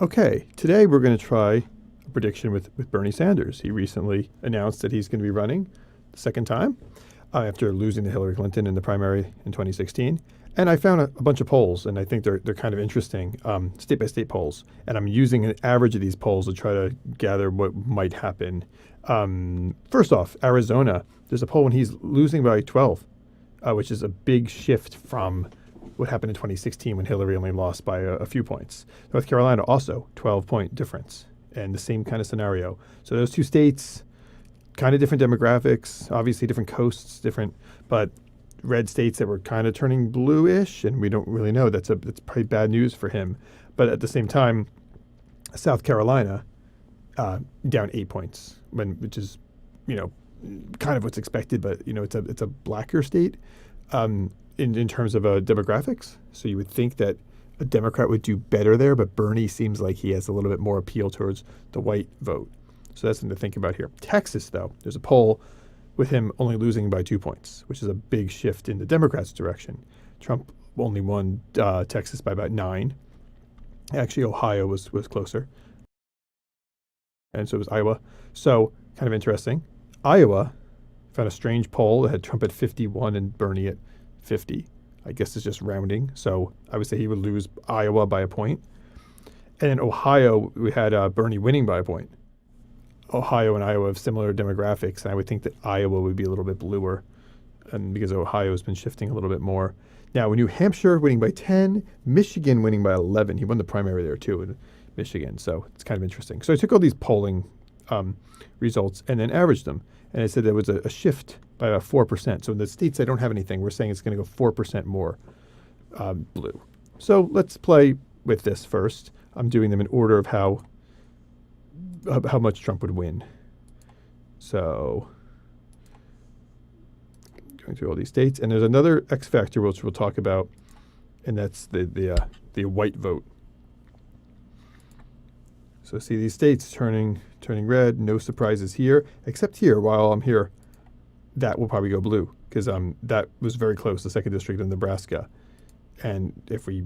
Okay, today we're going to try a prediction with Bernie Sanders. He recently announced that he's going to be running the second time after losing to Hillary Clinton in the primary in 2016. And I found a bunch of polls, and I think they're kind of interesting, state by state polls. And I'm using an average of these polls to try to gather what might happen. First off, Arizona, there's a poll when he's losing by 12, which is a big shift from what happened in 2016 when Hillary only lost by a few points. North Carolina also 12-point difference and the same kind of scenario. So those two states, kind of different demographics, obviously different coasts, but red states that were kind of turning bluish, and we don't really know. That's probably bad news for him. But at the same time, South Carolina down 8 points, which is, kind of what's expected. But it's a blacker state. In terms of demographics. So you would think that a Democrat would do better there, but Bernie seems like he has a little bit more appeal towards the white vote. So that's something to think about here. Texas, though, there's a poll with him only losing by 2 points, which is a big shift in the Democrats' direction. Trump only won Texas by about 9. Actually, Ohio was closer. And so was Iowa. So kind of interesting. Iowa found a strange poll that had Trump at 51 and Bernie at 50. I guess it's just rounding. So I would say he would lose Iowa by a point. And in Ohio, we had Bernie winning by a point. Ohio and Iowa have similar demographics, and I would think that Iowa would be a little bit bluer, and because Ohio has been shifting a little bit more. Now, New Hampshire winning by 10, Michigan winning by 11. He won the primary there too in Michigan, so it's kind of interesting. So I took all these polling results and then averaged them, and I said there was a shift by about 4%. So in the states that don't have anything, we're saying it's going to go 4% more blue. So let's play with this first. I'm doing them in order of how much Trump would win. So going through all these states, and there's another X factor which we'll talk about, and that's the white vote. So see these states turning red. No surprises here, except here. While I'm here, that will probably go blue because that was very close, the second district in Nebraska. And if we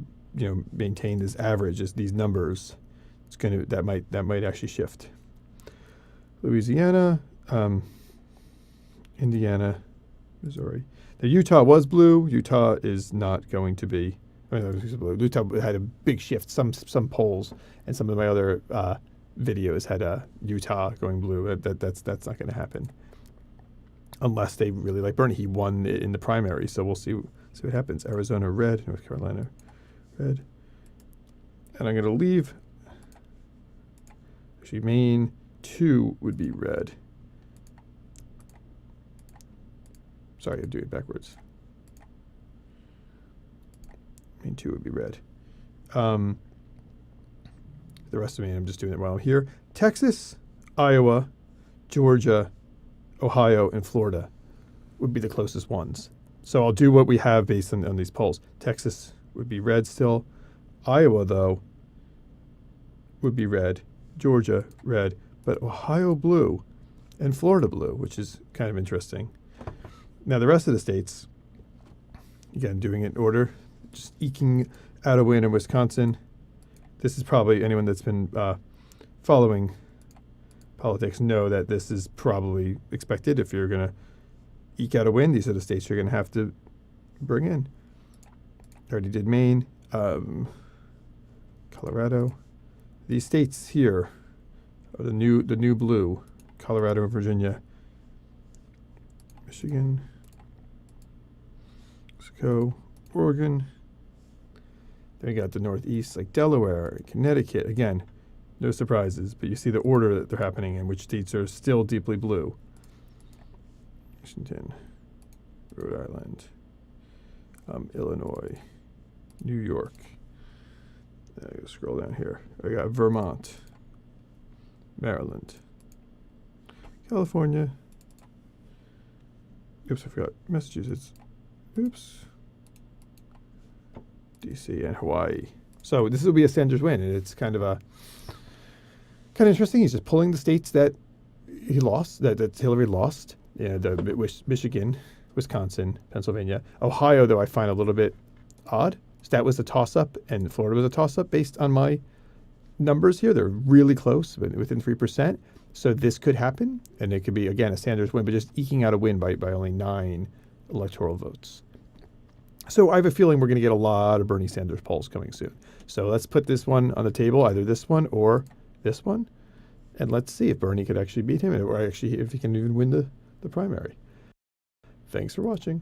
maintain this average, these numbers, that might actually shift. Louisiana, Indiana, Missouri. Now Utah was blue. Utah is not going to be. Utah had a big shift. Some polls and some of my other videos had Utah going blue. That's not going to happen unless they really like Bernie. He won in the primary, so we'll see what happens. Arizona red, North Carolina red, and I'm going to leave. Actually, Maine 2 would be red. Sorry, I'm doing it backwards. Maine 2 would be red. The rest of Maine, I'm just doing it while I'm here. Texas, Iowa, Georgia, Ohio, and Florida would be the closest ones. So I'll do what we have based on these polls. Texas would be red still. Iowa, though, would be red. Georgia, red. But Ohio, blue. And Florida, blue, which is kind of interesting. Now, the rest of the states, again, doing it in order, just eking out a win in Wisconsin. This is probably anyone that's been following politics know that this is probably expected. If you're going to eke out a win, these are the states you're going to have to bring in. I already did Maine, Colorado. These states here are the new blue: Colorado and Virginia, Michigan, Mexico, Oregon. Then we got the Northeast, like Delaware, Connecticut. Again, no surprises, but you see the order that they're happening in, which states are still deeply blue. Washington, Rhode Island, Illinois, New York. I gotta scroll down here. I got Vermont, Maryland, California. Oops, I forgot Massachusetts. Oops. DC and Hawaii. So this will be a Sanders win, and it's kind of interesting. He's just pulling the states that he lost, that Hillary lost. Michigan, Wisconsin, Pennsylvania. Ohio, though, I find a little bit odd. So that was a toss-up, and Florida was a toss-up based on my numbers here. They're really close, within 3%. So this could happen, and it could be, again, a Sanders win, but just eking out a win by only 9 electoral votes. So I have a feeling we're going to get a lot of Bernie Sanders polls coming soon. So let's put this one on the table, either this one or this one, and let's see if Bernie could actually beat him, or actually if he can even win the primary. Thanks for watching.